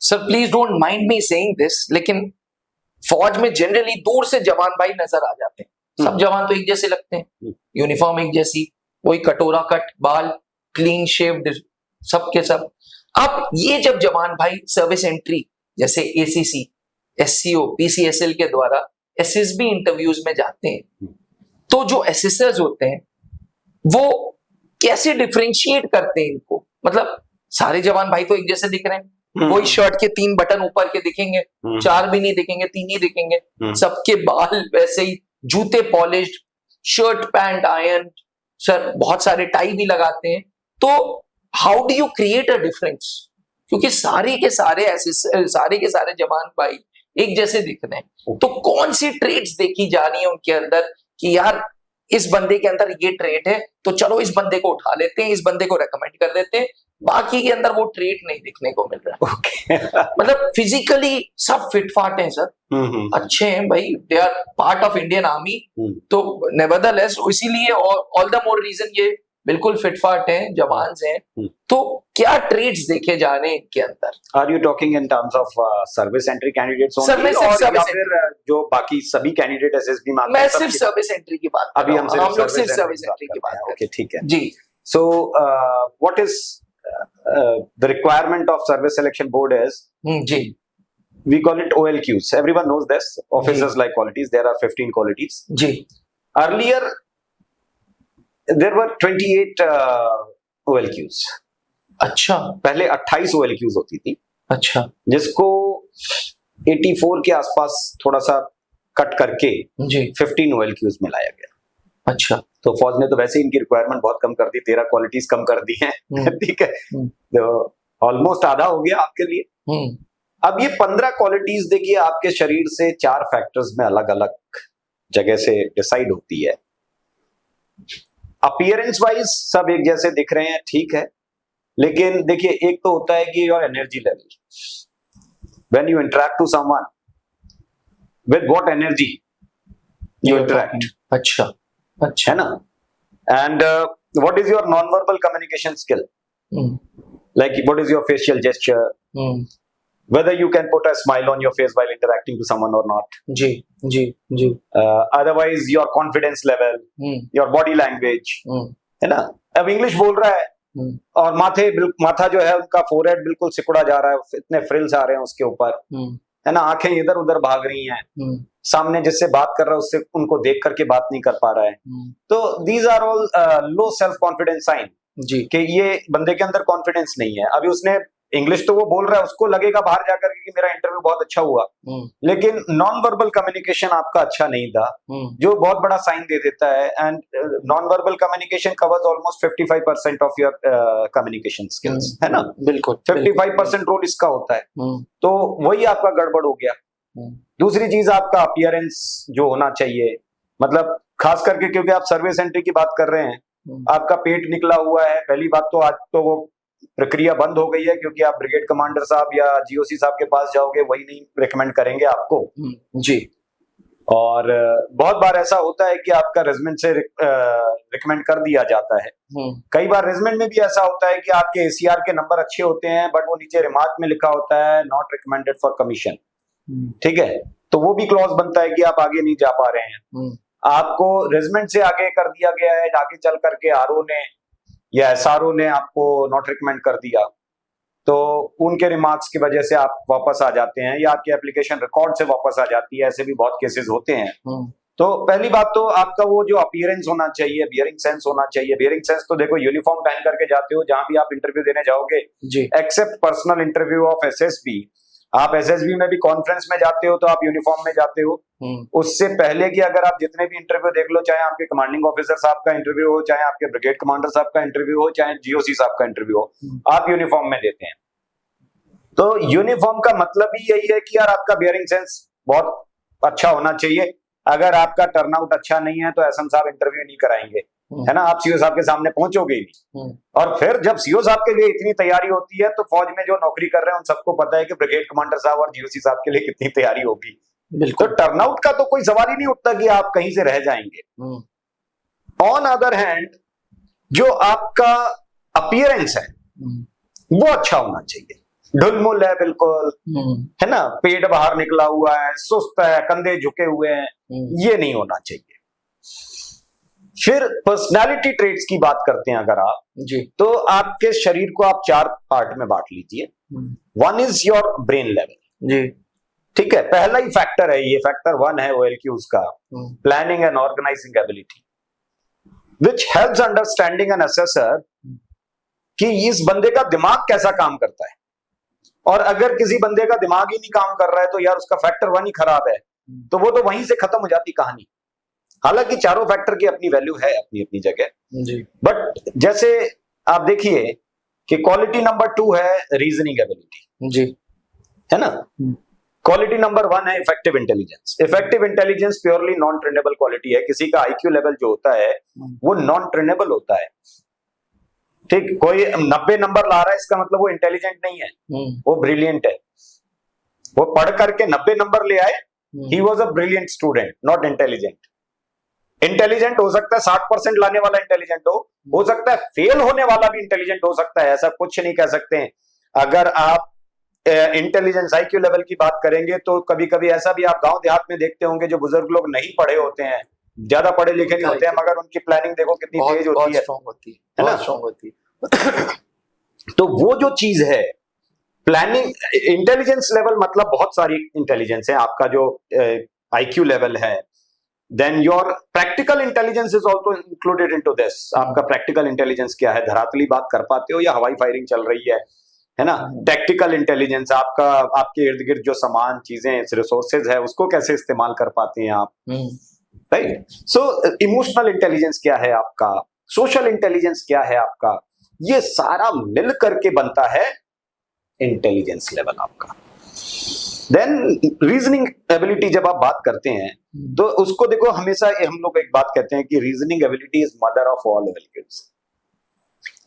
Sir please don't mind me saying this, लेकिन फौज में जनरली दूर से जवान भाई नजर आ जाते हैं। सब जवान तो एक जैसे लगते हैं, यूनिफॉर्म एक जैसी, वही कटोरा कट बाल, क्लीन शेव्ड, सब के सब। अब ये जब जवान भाई सर्विस एंट्री जैसे एसीसी, एससीओ, पीसीएसएल के द्वारा एसएसबी इंटरव्यूज में जाते हैं, तो जो एसेसर्स होते हैं वो कैसे डिफरेंशिएट करते हैं इनको? मतलब सारे जवान भाई तो एक जैसे दिख रहे हैं, कोई शर्ट के 3 बटन ऊपर के दिखेंगे, 4 भी नहीं दिखेंगे, 3 ही दिखेंगे, सबके बाल वैसे ही, जूते polished, shirt pant iron, sir बहुत सारे टाई भी लगाते हैं। तो how do you create a difference? क्योंकि सारे के सारे जवान भाई एक जैसे दिख रहे हैं, तो कौन सी ट्रेड्स देखी जा रही है उनके अंदर कि यार इस बंदे के अंदर ये ट्रेड है तो चलो इस बंदे को उठा लेते हैं, इस बंदे को रेकमेंड कर देते हैं, बाकी के अंदर वो ट्रेड नहीं दिखने को मिल रहा है। मतलब फिजिकली सब फिट फाट हैं सर, अच्छे हैं भाई, they are part of Indian army, तो नेवरदलेस इसीलिए ऑल द मोर रीजन ये बिल्कुल फिटफाट हैं, जवान हैं। तो क्या ट्रेड्स देखे जा रहे हैं इनके अंदर? Are you talking in terms of service entry candidates only, और या फिर जो बाकी सभी कैंडिडेट एसएसबी में? मैं सिर्फ सर्विस एंट्री की बात कर रहा हूं, हम लोग सिर्फ सर्विस एंट्री की बात कर रहे हैं। ओके, ठीक है जी। So what is the requirement of service selection board is, जी, we call it OLQs. Everyone knows this. Officers like qualities. There are 15 qualities. जी। Earlier, there were 28 OLQs. अच्छा। पहले 28 OLQs होती थी। अच्छा। जिसको 84 के आसपास थोड़ा सा कट करके जी 15 OLQs में लाया गया। अच्छा। तो फौज ने तो वैसे ही इनकी रिक्वायरमेंट बहुत कम कर दी, 13 क्वालिटीज कम कर दी हैं। ठीक है, तो ऑलमोस्ट आधा हो गया आपके लिए। अब ये 15 क्वालिटीज देखिए आपके शरीर से 4 फैक्टर्स में अलग अलग जगह से डिसाइड होती है। अपीयरेंस वाइज सब एक जैसे दिख रहे हैं, ठीक है, लेकिन देखिए एक तो होता है कि your energy level, when you interact to someone, with what energy you interact. अच्छा अच्छा, है ना? And what is your non verbal communication skill, like what is your facial gesture, whether you can put a smile on your face while interacting to someone or not. जी जी जी। Otherwise your confidence level, your body language, है ना? अब English बोल रहा है और माथा जो है उनका फोरहेड बिल्कुल सिकुड़ा जा रहा है, इतने फ्रिल्स आ रहे हैं उसके ऊपर, है ना? आंखें इधर उधर भाग रही हैं, सामने जिससे बात कर रहा है उससे उनको देख करके बात नहीं कर पा रहा है। तो these are all low self confidence sign जी, कि ये बंदे के अंदर कॉन्फिडेंस नहीं है। अभी उसने इंग्लिश तो वो बोल रहा है, उसको लगेगा बाहर जाकर कि मेरा इंटरव्यू बहुत अच्छा हुआ, लेकिन नॉन वर्बल कम्युनिकेशन आपका अच्छा नहीं था, जो बहुत बड़ा साइन दे देता है। And non verbal communication covers almost 55% of your communication skills, है ना? बिल्कुल 55% रोल इसका होता है, तो वही आपका गड़बड़ हो गया। दूसरी चीज आपका अपीयरेंस जो होना चाहिए, मतलब खास करके क्योंकि आप सर्विस एंट्री की बात कर रहे हैं, आपका पेट निकला हुआ है, पहली बात तो आज तो वो प्रक्रिया बंद हो गई है, क्योंकि आप ब्रिगेड कमांडर साहब या जीओसी साहब के पास जाओगे वही नहीं रिकमेंड करेंगे आपको जी। और बहुत बार ऐसा होता है कि आपका रेजिमेंट से रिकमेंड कर दिया जाता है। कई बार रेजिमेंट में भी ऐसा होता है कि आपके एसीआर के नंबर अच्छे होते हैं, बट वो नीचे रिमार्क में लिखा होता है नॉट रिकमेंडेड फॉर कमीशन। ठीक है, तो वो भी क्लॉज बनता है कि आप आगे नहीं जा पा रहे हैं। आपको रेजिमेंट से आगे कर दिया गया है, आगे चल करके आरओ ने या एसआरओ ने आपको नॉट रिकमेंड कर दिया, तो उनके रिमार्क्स की वजह से आप वापस आ जाते हैं या आपकी एप्लीकेशन रिकॉर्ड से वापस आ जाती है। ऐसे भी बहुत केसेस होते हैं। तो पहली बात तो आपका वो जो अपीयरेंस होना चाहिए, बियरिंग सेंस होना चाहिए। बियरिंग सेंस तो देखो यूनिफॉर्म पहन करके जाते हो जहां भी आप इंटरव्यू देने जाओगे, except personal interview of SSB. आप एसएसबी में भी कॉन्फ्रेंस में जाते हो तो आप यूनिफॉर्म में जाते हो। उससे पहले कि अगर आप जितने भी इंटरव्यू देख लो, चाहे आपके कमांडिंग ऑफिसर साहब का इंटरव्यू हो, चाहे आपके ब्रिगेड कमांडर साहब का इंटरव्यू हो, चाहे जीओसी साहब का इंटरव्यू हो, आप यूनिफॉर्म में देते हैं। तो यूनिफॉर्म का मतलब ही यही है कि यार आपका बियरिंग सेंस बहुत अच्छा होना चाहिए। अगर आपका टर्नआउट अच्छा नहीं है तो एसएम साहब इंटरव्यू नहीं कराएंगे, है ना? आप सीओ साहब के सामने पहुंचोगे ही नहीं। और फिर जब सीओ साहब के लिए इतनी तैयारी होती है, तो फौज में जो नौकरी कर रहे हैं उन सबको पता है कि ब्रिगेड कमांडर साहब और जीओसी साहब के लिए कितनी तैयारी होगी। तो टर्नआउट का तो कोई सवाल ही नहीं उठता कि आप कहीं से रह जाएंगे। ऑन अदर हैंड, जो आपका अपीयरेंस है वो अच्छा होना चाहिए। ढुलमुल है बिल्कुल, है ना, पेट बाहर निकला हुआ है, सुस्त है, कंधे झुके हुए हैं, ये नहीं होना चाहिए। फिर पर्सनालिटी ट्रेट्स की बात करते हैं अगर आप जी, तो आपके शरीर को आप 4 पार्ट में बांट लीजिए। One is your brain level, जी, ठीक है, पहला ही फैक्टर है, ये फैक्टर 1 है OLQs का, planning and organising ability, which helps understanding an assessor कि इस बंदे का दिमाग कैसा काम करता है। और अगर किसी बंदे का दिमाग ही नहीं काम कर रहा है तो यार उसका फैक्टर 1 ही खराब है, तो वो तो वहीं से खत्म हो जाती कहानी। हालांकि चारों फैक्टर की अपनी वैल्यू है अपनी अपनी जगह, बट जैसे आप देखिए कि क्वालिटी नंबर 2 है रीजनिंग एबिलिटी, जी, है ना। क्वालिटी नंबर 1 है effective intelligence. Effective intelligence purely non trainable quality है। किसी का IQ लेवल जो होता है वो नॉन ट्रेनेबल होता है, ठीक। कोई 90 नंबर ला रहा है इसका मतलब वो इंटेलिजेंट नहीं है, वो ब्रिलियंट है। वो पढ़ करके 90 नंबर ले आए, he was a brilliant student, not intelligent. Intelligent हो सकता है 60% लाने वाला इंटेलिजेंट हो सकता है फेल होने वाला भी इंटेलिजेंट हो सकता है, ऐसा कुछ नहीं कह सकते हैं। अगर आप इंटेलिजेंस IQ लेवल की बात करेंगे तो कभी कभी ऐसा भी आप गांव देहात में देखते होंगे जो बुजुर्ग लोग नहीं पढ़े होते हैं, ज्यादा पढ़े लिखे नहीं होते हैं, मगर उनकी प्लानिंग देखो कितनी तेज होती है, है ना, स्ट्रांग होती है। तो वो जो चीज है प्लानिंग, इंटेलिजेंस लेवल मतलब बहुत सारी इंटेलिजेंस है। आपका जो IQ लेवल है, then your practical intelligence is also included into this. आपका प्रैक्टिकल इंटेलिजेंस क्या है, धरातली बात कर पाते हो या हवाई फायरिंग चल रही है ना। टेक्टिकल इंटेलिजेंस आपका, आपके इर्द गिर्द जो सामान, चीजें, रिसोर्सेज है उसको कैसे इस्तेमाल कर पाते हैं आप, राइट। सो इमोशनल इंटेलिजेंस क्या है आपका, सोशल इंटेलिजेंस क्या है आपका, ये सारा मिल करके बनता है इंटेलिजेंस लेवल आपका। देन रीजनिंग एबिलिटी जब आप बात करते हैं तो उसको देखो, हमेशा हम लोग एक बात कहते हैं कि reasoning ability is mother of all OLQs।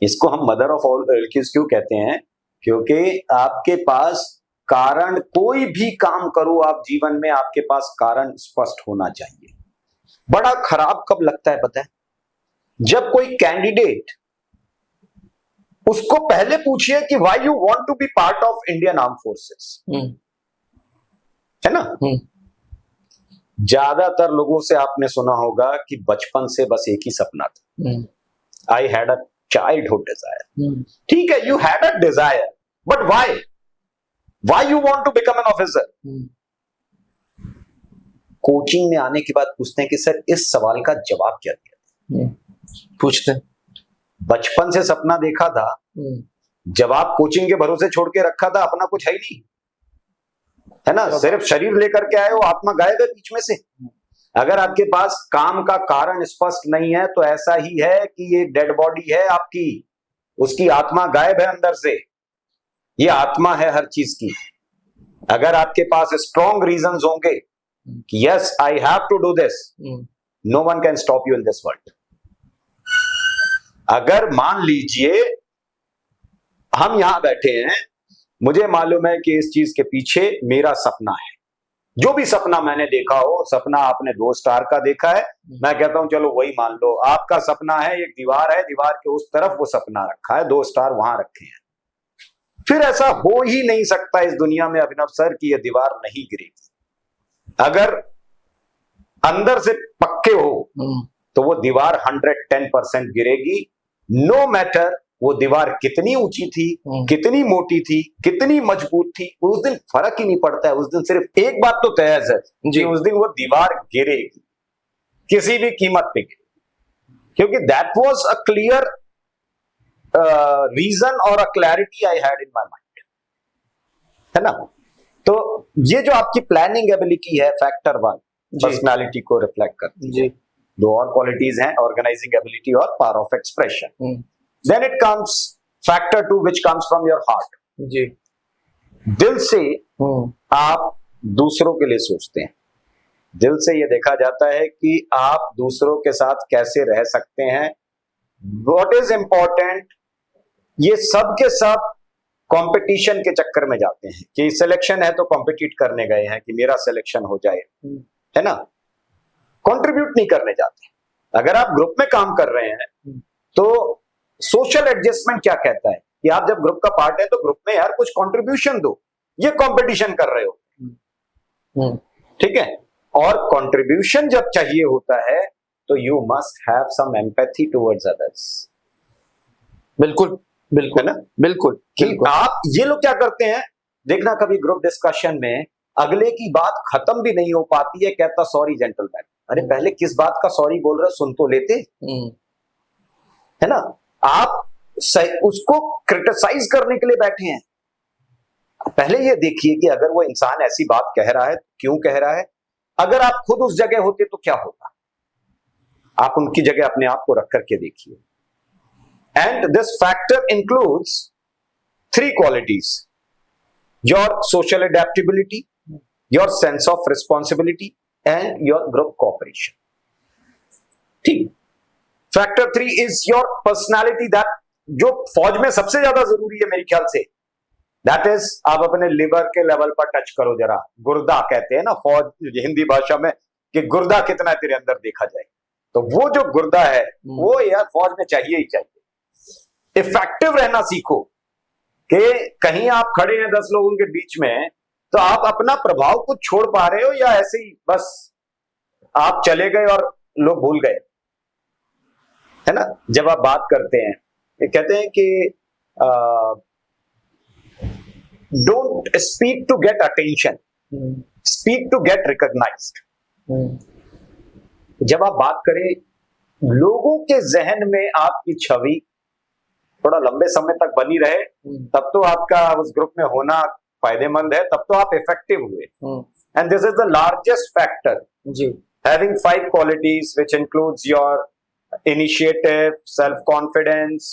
इसको हम मदर ऑफ ऑल OLQs क्यों कहते हैं, क्योंकि आपके पास कारण, कोई भी काम करो आप जीवन में, आपके पास कारण स्पष्ट होना चाहिए। बड़ा खराब कब लगता है पता है, जब कोई कैंडिडेट, उसको पहले पूछिए कि why you want to be part of Indian arm forces, है ना। ज्यादातर लोगों से आपने सुना होगा कि बचपन से बस एक ही सपना था, I had a childhood desire. ठीक है, you had a desire, but why you want to become an officer. Coaching में आने के बाद पूछते हैं कि सर इस सवाल का जवाब क्या दिया, पूछते हैं। बचपन से सपना देखा था, जवाब कोचिंग के भरोसे छोड़ के रखा था, अपना कुछ है ही नहीं, है ना, सिर्फ शरीर लेकर के आए हो, आत्मा गायब है बीच में से। अगर आपके पास काम का कारण स्पष्ट नहीं है तो ऐसा ही है कि ये डेड बॉडी है आपकी, उसकी आत्मा गायब है अंदर से। ये आत्मा है हर चीज की। अगर आपके पास स्ट्रॉन्ग रीजंस होंगे कि yes I have to do this, no one can stop you in this world. अगर मान लीजिए हम यहां बैठे हैं, मुझे मालूम है कि इस चीज के पीछे मेरा सपना है, जो भी सपना मैंने देखा हो, सपना आपने 2 स्टार का देखा है, मैं कहता हूं चलो वही मान लो। आपका सपना है एक दीवार है, दीवार के उस तरफ वो सपना रखा है, 2 स्टार वहां रखे हैं। फिर ऐसा हो ही नहीं सकता इस दुनिया में अभिनव सर कि ये दीवार नहीं गिरेगी। अगर अंदर से पक्के हो तो वो दीवार 110% गिरेगी, नो मैटर वो दीवार कितनी ऊंची थी, कितनी मोटी थी, कितनी मजबूत थी, उस दिन फर्क ही नहीं पड़ता है। उस दिन सिर्फ एक बात तो तय है कि उस दिन वो दीवार गिरेगी, किसी भी कीमत पे गिरेगी, क्योंकि that was a clear reason और a clarity I had in my mind, है ना। तो ये जो आपकी प्लानिंग एबिलिटी है, फैक्टर 1, पर्सनालिटी को रिफ्लेक्ट करती है। 2 और क्वालिटीज हैं, ऑर्गेनाइजिंग एबिलिटी और power of expression. Then it comes factor 2 which comes from your heart. जी, दिल से आप दूसरों के लिए सोचते हैं। दिल से ये देखा जाता है कि आप दूसरों के साथ कैसे रह सकते हैं, what is important। ये सब के सब कंपटीशन के चक्कर में जाते हैं कि सिलेक्शन है तो कॉम्पिटिट करने गए हैं कि मेरा सिलेक्शन हो जाए, है ना, कंट्रीब्यूट नहीं करने जाते। अगर आप ग्रुप में काम कर रहे हैं तो सोशल एडजस्टमेंट क्या कहता है कि आप जब ग्रुप का पार्ट है तो ग्रुप में यार कुछ कंट्रीब्यूशन दो, ये कंपटीशन कर रहे हो, ठीक है। और कंट्रीब्यूशन जब चाहिए होता है तो you must have some empathy towards others. बिल्कुल बिल्कुल है ना, बिल्कुल कि बिल्कुल। आप ये लोग क्या करते हैं, देखना कभी ग्रुप डिस्कशन में अगले की बात खत्म भी नहीं हो पाती है, कहता सॉरी जेंटलमैन। अरे पहले किस बात का सॉरी बोल रहे हो, सुन तो लेते, है ना। आप उसको क्रिटिसाइज करने के लिए बैठे हैं, पहले ये देखिए कि अगर वो इंसान ऐसी बात कह रहा है क्यों कह रहा है। अगर आप खुद उस जगह होते तो क्या होता, आप उनकी जगह अपने आप को रख करके देखिए। And this factor includes 3 qualities: your social adaptability, your sense of responsibility and your group cooperation। ठीक। Factor 3 is your personality, that जो फौज में सबसे ज्यादा जरूरी है मेरे ख्याल से, दैट इज आप अपने लिवर के लेवल पर टच करो जरा, गुर्दा कहते हैं ना फौज हिंदी भाषा में, कि गुर्दा कितना है तेरे अंदर देखा जाए। तो वो जो गुर्दा है वो यार फौज में चाहिए ही चाहिए। इफेक्टिव रहना सीखो, कि कहीं आप खड़े हैं 10 लोगों के बीच में तो आप अपना प्रभाव कुछ छोड़ पा रहे हो, या ऐसे ही बस आप चले गए और लोग भूल गए, है ना। जब आप बात करते हैं, ये कहते हैं कि don't speak to get attention, speak to get recognised. जब आप बात करें, लोगों के जहन में आपकी छवि थोड़ा लंबे समय तक बनी रहे, तब तो आपका उस ग्रुप में होना फायदेमंद है, तब तो आप इफेक्टिव हुए। And this is the largest factor जी, having 5 qualities which includes your initiative, self confidence,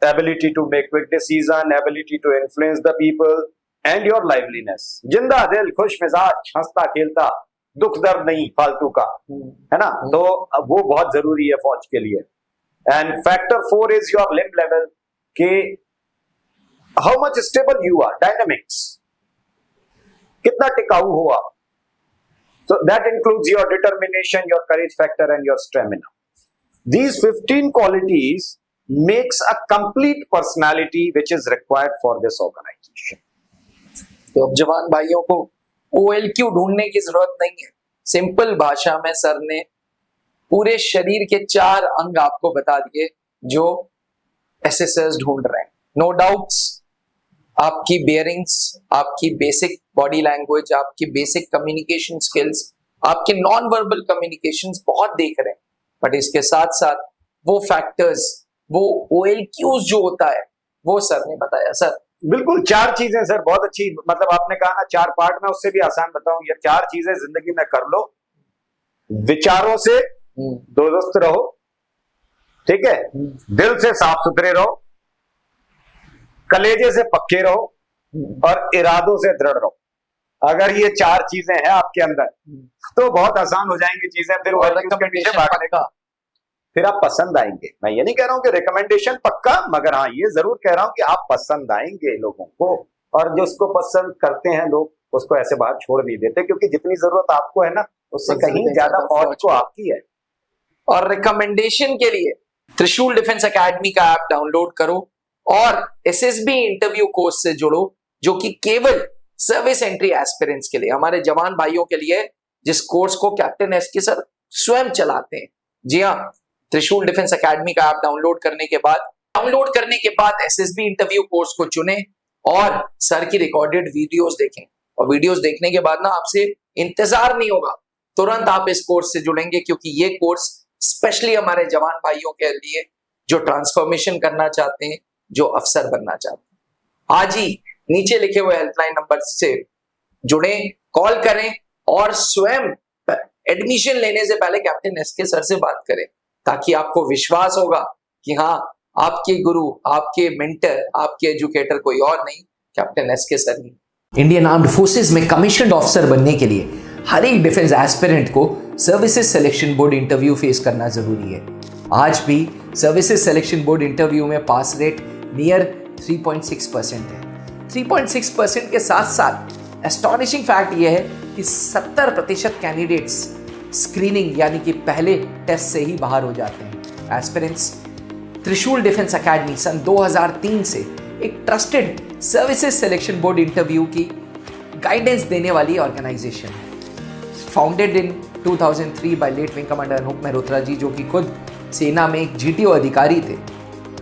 ability to make quick decision, ability to influence the people and your liveliness। जिंदा दिल, खुश मिजाज, हंसता खेलता, दुख दर्द नहीं फालतू का, है ना। तो वो बहुत जरूरी है फौज के लिए। And factor 4 is your limb level, कि how much stable you are, dynamics, कितना टिकाऊ हो आप। So that includes your determination, your courage factor and your stamina। These 15 qualities makes a complete personality which is required for this organization। तो अब जवान भाइयों को OLQ ढूंढने की जरूरत नहीं है, सिंपल भाषा में सर ने पूरे शरीर के 4 अंग आपको बता दिए जो एसएसएस ढूंढ रहे हैं। नो डाउट्स, आपकी बेयरिंग्स, आपकी बेसिक बॉडी लैंग्वेज, आपकी बेसिक कम्युनिकेशन स्किल्स, आपके नॉन वर्बल कम्युनिकेशंस बहुत देख रहे हैं, बट इसके साथ साथ वो फैक्टर्स, वो OLQs जो होता है वो सर ने बताया। सर बिल्कुल 4 चीजें सर, बहुत अच्छी, मतलब आपने कहा ना 4 पार्ट में, उससे भी आसान बताऊं, ये 4 चीजें जिंदगी में कर लो। विचारों से दोस्त रहो, ठीक है, दिल से साफ सुथरे रहो, कलेजे से पक्के रहो और इरादों से दृढ़ रहो। अगर ये 4 चीजें हैं आपके अंदर तो बहुत आसान हो जाएंगी चीजें, फिर फिर आप पसंद आएंगे। मैं ये नहीं कह रहा हूं कि रिकमेंडेशन पक्का, मगर हाँ ये जरूर कह रहा हूं कि आप पसंद आएंगे लोगों को, और जो उसको पसंद करते हैं लोग उसको ऐसे बाहर छोड़ नहीं देते, क्योंकि जितनी जरूरत आपको है ना उससे कहीं ज्यादा फौज को आपकी है। और रिकमेंडेशन के लिए त्रिशूल डिफेंस एकेडमी का ऐप डाउनलोड करो और एसएसबी इंटरव्यू कोर्स से जुड़ो, जो कि केवल सर्विस एंट्री एस्पिरेंट्स के लिए, हमारे जवान भाइयों के लिए, जिस कोर्स को कैप्टन एसके सर स्वयं चलाते हैं। जी हाँ, त्रिशूल डिफेंस एकेडमी का ऐप डाउनलोड करने के बाद एसएसबी इंटरव्यू कोर्स को चुने और सर की रिकॉर्डेड वीडियोस देखें। और वीडियोस देखने के बाद ना आपसे इंतजार नहीं होगा, तुरंत आप इस कोर्स से जुड़ेंगे, क्योंकि ये कोर्स स्पेशली हमारे जवान भाइयों के लिए जो ट्रांसफॉर्मेशन करना चाहते हैं, जो अफसर बनना चाहते हैं। आज ही नीचे लिखे हुए हेल्पलाइन नंबर से जुड़े, कॉल करें और स्वयं एडमिशन लेने से पहले कैप्टन एसके सर से बात करें, ताकि आपको विश्वास होगा कि हाँ, आपके गुरु, आपके मेंटर, आपके एजुकेटर कोई और नहीं, कैप्टन एसके सर ही। इंडियन आर्म्ड फोर्सेस में कमीशन्ड ऑफिसर बनने के लिए हर एक डिफेंस एस्पिरेंट को services selection board interview face करना जरूरी है। आज भी सर्विसेज सिलेक्शन बोर्ड इंटरव्यू में पास रेट नियर 3.6% है। 3.6% के साथ साथ एस्टॉनिशिंग फैक्ट यह है कि 70% कैंडिडेट्स स्क्रीनिंग यानी कि पहले टेस्ट से ही बाहर हो जाते हैं। एस्पिरेंट्स त्रिशूल डिफेंस एकेडमी सन 2003 से एक trusted services selection board interview की गाइडेंस देने वाली ऑर्गेनाइजेशन है। Founded in 2003 by late wing commander Anoop Mehrotra ji, जो कि खुद सेना में एक जीटीओ अधिकारी थे।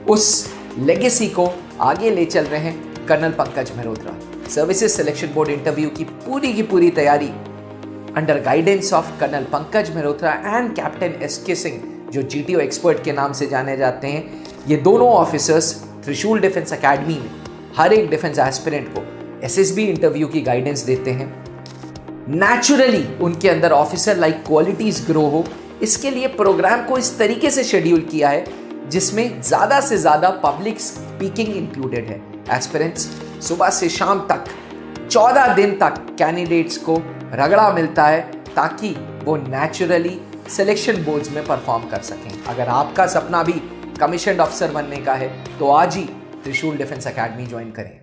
उस लेगेसी को आगे ले चल रहे हैं Colonel Pankaj Mehrotra. Services selection board interview की पूरी तैयारी under guidance of Colonel Pankaj Mehrotra and Captain SK Singh, जो जीटीओ एक्सपर्ट के नाम से जाने जाते हैं। ये दोनों ऑफिसर्स त्रिशूल डिफेंस एकेडमी में हर एक डिफेंस एस्पिरेंट को एसएसबी इंटरव्यू की गाइडेंस देते हैं। नेचुरली उनके अंदर ऑफिसर लाइक क्वालिटीज ग्रो हो, इसके लिए प्रोग्राम को इस तरीके से शेड्यूल किया है जिसमें ज़्यादा से ज़्यादा पब्लिक स्पीकिंग इंक्लूडेड है। एस्पिरेंट्स सुबह से शाम तक 14 दिन तक कैंडिडेट्स को रगड़ा मिलता है ताकि वो नेचुरली सिलेक्शन बोर्ड्स में परफॉर्म कर सकें। अगर आपका सपना भी कमीशन्ड अफसर बनने का है तो आज ही त्रिशूल डिफेंस एकेडमी ज्वाइन करें।